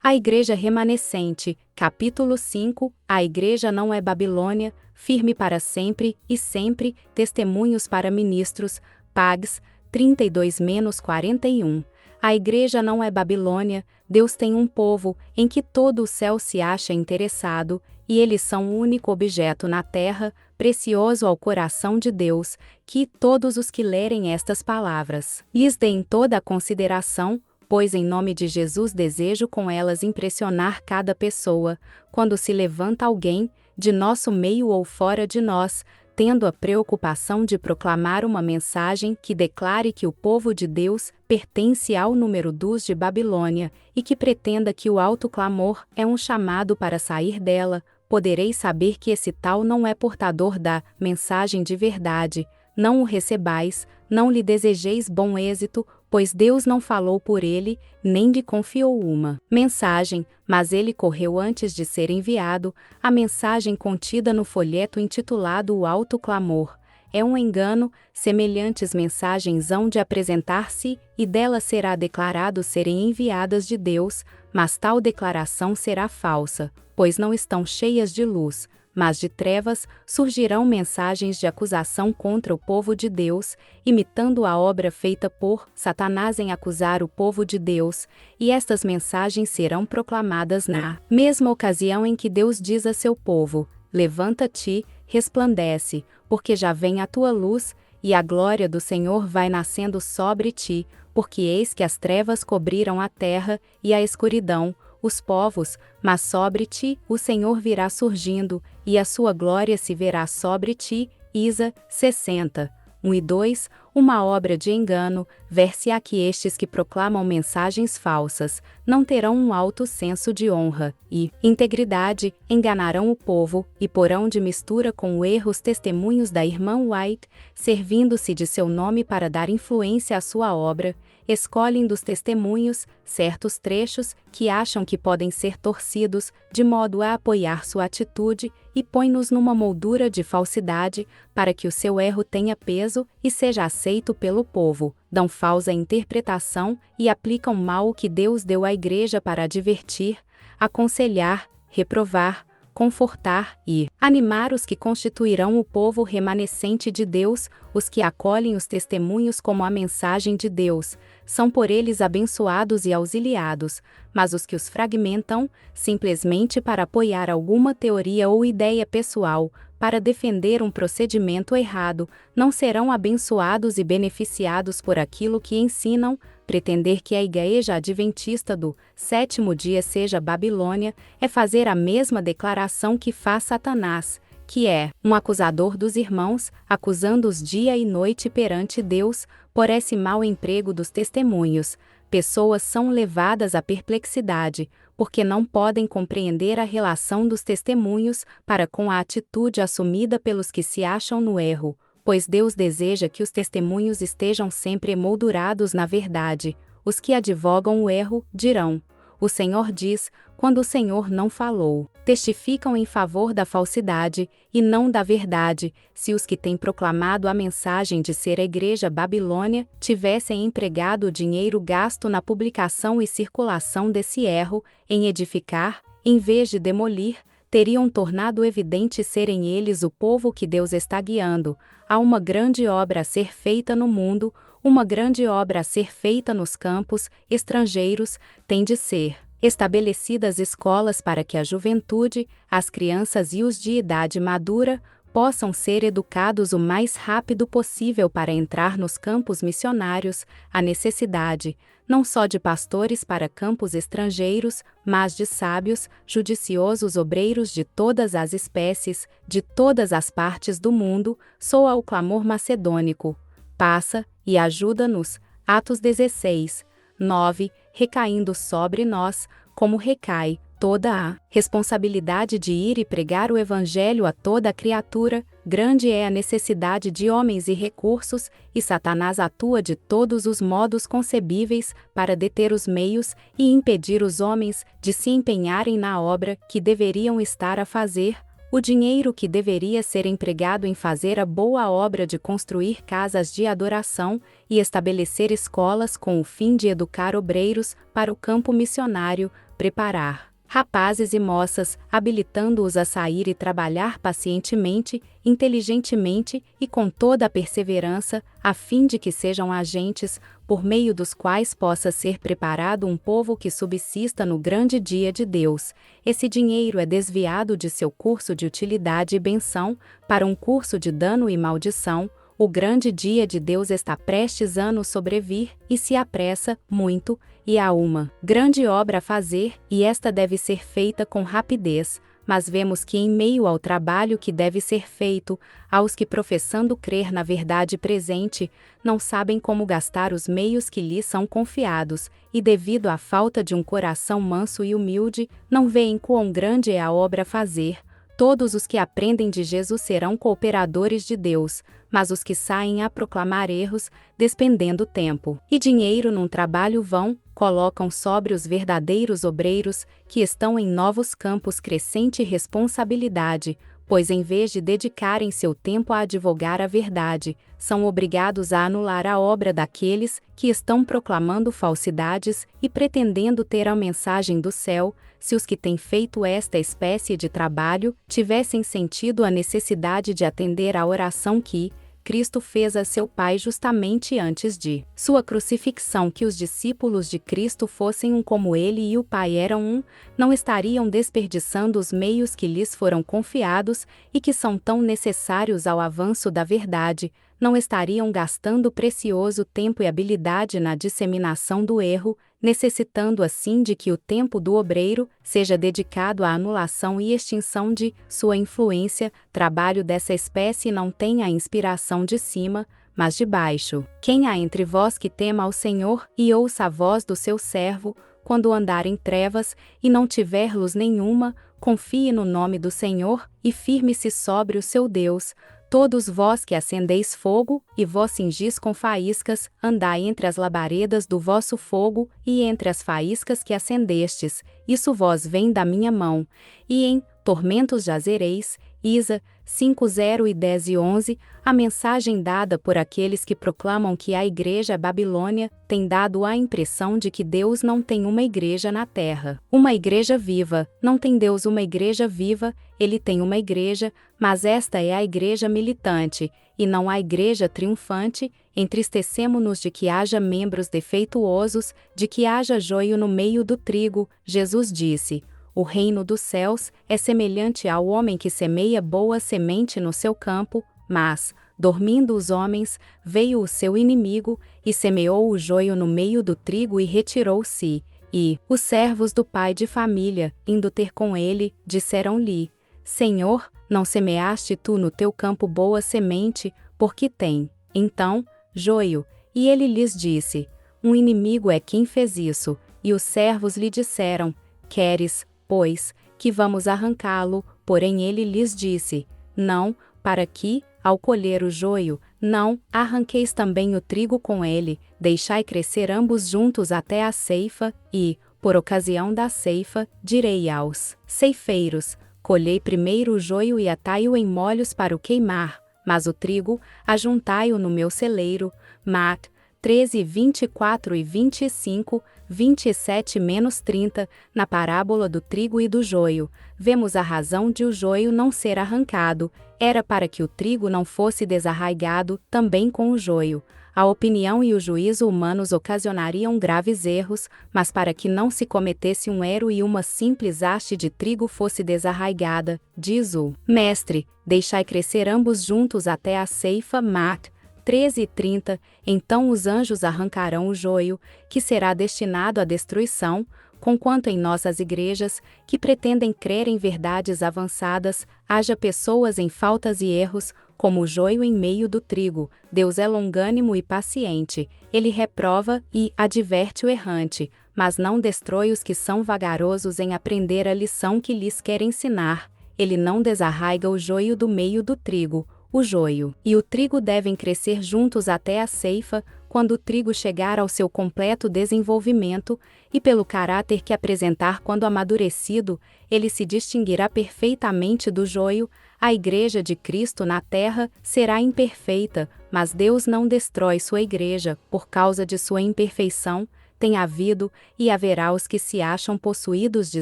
A Igreja Remanescente, capítulo 5, a Igreja não é Babilônia, firme para sempre e sempre, testemunhos para ministros, Pags, 32-41. A Igreja não é Babilônia, Deus tem um povo, em que todo o céu se acha interessado, e eles são o único objeto na terra, precioso ao coração de Deus, que todos os que lerem estas palavras lhes deem toda a consideração, pois em nome de Jesus desejo com elas impressionar cada pessoa, quando se levanta alguém, de nosso meio ou fora de nós, tendo a preocupação de proclamar uma mensagem que declare que o povo de Deus pertence ao número dos de Babilônia, e que pretenda que o alto clamor é um chamado para sair dela, podereis saber que esse tal não é portador da mensagem de verdade. Não o recebais, não lhe desejeis bom êxito, pois Deus não falou por ele, nem lhe confiou uma mensagem, mas ele correu antes de ser enviado. A mensagem contida no folheto intitulado O Alto Clamor é um engano, semelhantes mensagens hão de apresentar-se, e dela será declarado serem enviadas de Deus, mas tal declaração será falsa, pois não estão cheias de luz, mas de trevas. Surgirão mensagens de acusação contra o povo de Deus, imitando a obra feita por Satanás em acusar o povo de Deus, e estas mensagens serão proclamadas na mesma ocasião em que Deus diz a seu povo: levanta-te, resplandece, porque já vem a tua luz, e a glória do Senhor vai nascendo sobre ti, porque eis que as trevas cobriram a terra, e a escuridão os povos, mas sobre ti o Senhor virá surgindo, e a sua glória se verá sobre ti. Isa, 60, 1 e 2, uma obra de engano, ver-se-á que estes que proclamam mensagens falsas, não terão um alto senso de honra e integridade, enganarão o povo, e porão de mistura com o erro os testemunhos da irmã White, servindo-se de seu nome para dar influência à sua obra. Escolhem dos testemunhos certos trechos que acham que podem ser torcidos, de modo a apoiar sua atitude, e põe-nos numa moldura de falsidade, para que o seu erro tenha peso e seja aceito pelo povo. Dão falsa interpretação e aplicam mal o que Deus deu à Igreja para advertir, aconselhar, reprovar, confortar e animar os que constituirão o povo remanescente de Deus. Os que acolhem os testemunhos como a mensagem de Deus são por eles abençoados e auxiliados, mas os que os fragmentam, simplesmente para apoiar alguma teoria ou ideia pessoal, para defender um procedimento errado, não serão abençoados e beneficiados por aquilo que ensinam. Pretender que a Igreja Adventista do sétimo dia seja Babilônia é fazer a mesma declaração que faz Satanás, que é um acusador dos irmãos, acusando-os dia e noite perante Deus, por esse mau emprego dos testemunhos. Pessoas são levadas à perplexidade, porque não podem compreender a relação dos testemunhos para com a atitude assumida pelos que se acham no erro, pois Deus deseja que os testemunhos estejam sempre emoldurados na verdade. Os que advogam o erro dirão: o Senhor diz, quando o Senhor não falou. Testificam em favor da falsidade, e não da verdade. Se os que têm proclamado a mensagem de ser a Igreja Babilônia tivessem empregado o dinheiro gasto na publicação e circulação desse erro, em edificar, em vez de demolir, teriam tornado evidente serem eles o povo que Deus está guiando. Há uma grande obra a ser feita no mundo, uma grande obra a ser feita nos campos estrangeiros. Tem de ser estabelecidas escolas para que a juventude, as crianças e os de idade madura possam ser educados o mais rápido possível para entrar nos campos missionários. A necessidade, não só de pastores para campos estrangeiros, mas de sábios, judiciosos obreiros de todas as espécies, de todas as partes do mundo. Soa o clamor macedônico: passa e ajuda-nos. Atos 16, 9, recaindo sobre nós, como recai toda a responsabilidade de ir e pregar o Evangelho a toda a criatura. Grande é a necessidade de homens e recursos, e Satanás atua de todos os modos concebíveis para deter os meios e impedir os homens de se empenharem na obra que deveriam estar a fazer. O dinheiro que deveria ser empregado em fazer a boa obra de construir casas de adoração e estabelecer escolas com o fim de educar obreiros para o campo missionário, preparar rapazes e moças, habilitando-os a sair e trabalhar pacientemente, inteligentemente e com toda a perseverança, a fim de que sejam agentes, por meio dos quais possa ser preparado um povo que subsista no grande dia de Deus. Esse dinheiro é desviado de seu curso de utilidade e benção, para um curso de dano e maldição. O grande dia de Deus está prestes a nos sobrevir, e se apressa, muito, e há uma grande obra a fazer, e esta deve ser feita com rapidez, mas vemos que em meio ao trabalho que deve ser feito, há os que professando crer na verdade presente, não sabem como gastar os meios que lhes são confiados, e devido à falta de um coração manso e humilde, não veem quão grande é a obra a fazer. Todos os que aprendem de Jesus serão cooperadores de Deus, mas os que saem a proclamar erros, despendendo tempo e dinheiro num trabalho vão, colocam sobre os verdadeiros obreiros, que estão em novos campos crescente responsabilidade, pois em vez de dedicarem seu tempo a advogar a verdade, são obrigados a anular a obra daqueles que estão proclamando falsidades e pretendendo ter a mensagem do céu. Se os que têm feito esta espécie de trabalho tivessem sentido a necessidade de atender à oração que Cristo fez a seu Pai justamente antes de sua crucifixão, que os discípulos de Cristo fossem um como ele e o Pai eram um, não estariam desperdiçando os meios que lhes foram confiados e que são tão necessários ao avanço da verdade, não estariam gastando precioso tempo e habilidade na disseminação do erro, necessitando assim de que o tempo do obreiro seja dedicado à anulação e extinção de sua influência. Trabalho dessa espécie não tem a inspiração de cima, mas de baixo. Quem há entre vós que tema ao Senhor e ouça a voz do seu servo, quando andar em trevas e não tiver luz nenhuma, confie no nome do Senhor e firme-se sobre o seu Deus. Todos vós que acendeis fogo, e vós cingis com faíscas, andai entre as labaredas do vosso fogo, e entre as faíscas que acendestes, isso vós vem da minha mão, e em tormentos jazereis. Isa 5:0 e 10 e 11, a mensagem dada por aqueles que proclamam que a igreja Babilônia tem dado a impressão de que Deus não tem uma igreja na terra. Uma igreja viva, não tem Deus uma igreja viva, ele tem uma igreja, mas esta é a igreja militante, e não a igreja triunfante. Entristecemo-nos de que haja membros defeituosos, de que haja joio no meio do trigo. Jesus disse: o reino dos céus é semelhante ao homem que semeia boa semente no seu campo, mas, dormindo os homens, veio o seu inimigo, e semeou o joio no meio do trigo e retirou-se. E os servos do pai de família, indo ter com ele, disseram-lhe: Senhor, não semeaste tu no teu campo boa semente, porque tem, então, joio? E ele lhes disse: um inimigo é quem fez isso. E os servos lhe disseram: queres, pois, que vamos arrancá-lo? Porém ele lhes disse: não, para que, ao colher o joio, não arranqueis também o trigo com ele, deixai crescer ambos juntos até a ceifa, e, por ocasião da ceifa, direi aos ceifeiros: colhei primeiro o joio e atai-o em molhos para o queimar, mas o trigo, ajuntai-o no meu celeiro. Mat. 13, 24 e 25, 27-30, na parábola do trigo e do joio, vemos a razão de o joio não ser arrancado, era para que o trigo não fosse desarraigado, também com o joio. A opinião e o juízo humanos ocasionariam graves erros, mas para que não se cometesse um erro e uma simples haste de trigo fosse desarraigada, diz o Mestre: deixai crescer ambos juntos até a ceifa. Mat. 13 e 30, então os anjos arrancarão o joio, que será destinado à destruição, conquanto em nossas igrejas, que pretendem crer em verdades avançadas, haja pessoas em faltas e erros, como o joio em meio do trigo. Deus é longânimo e paciente, ele reprova e adverte o errante, mas não destrói os que são vagarosos em aprender a lição que lhes quer ensinar. Ele não desarraiga o joio do meio do trigo. O joio e o trigo devem crescer juntos até a ceifa, quando o trigo chegar ao seu completo desenvolvimento, e pelo caráter que apresentar quando amadurecido, ele se distinguirá perfeitamente do joio. A igreja de Cristo na terra será imperfeita, mas Deus não destrói sua igreja por causa de sua imperfeição. tem havido e haverá os que se acham possuídos de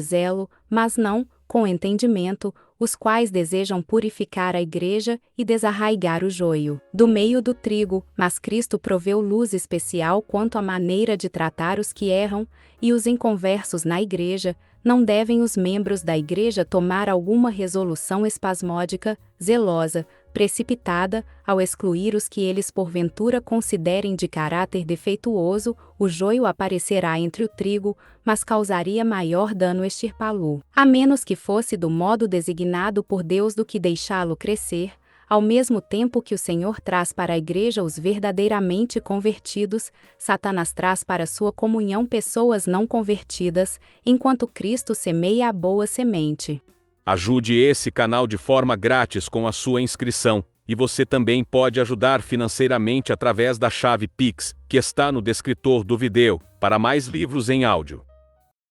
zelo, mas não, com entendimento, os quais desejam purificar a igreja e desarraigar o joio do meio do trigo, mas Cristo proveu luz especial quanto à maneira de tratar os que erram, e os inconversos na igreja. Não devem os membros da igreja tomar alguma resolução espasmódica, zelosa, precipitada, ao excluir os que eles porventura considerem de caráter defeituoso. O joio aparecerá entre o trigo, mas causaria maior dano extirpá-lo, a menos que fosse do modo designado por Deus do que deixá-lo crescer. Ao mesmo tempo que o Senhor traz para a igreja os verdadeiramente convertidos, Satanás traz para sua comunhão pessoas não convertidas, enquanto Cristo semeia a boa semente. Ajude esse canal de forma grátis com a sua inscrição, e você também pode ajudar financeiramente através da chave Pix, que está no descritor do vídeo, para mais livros em áudio.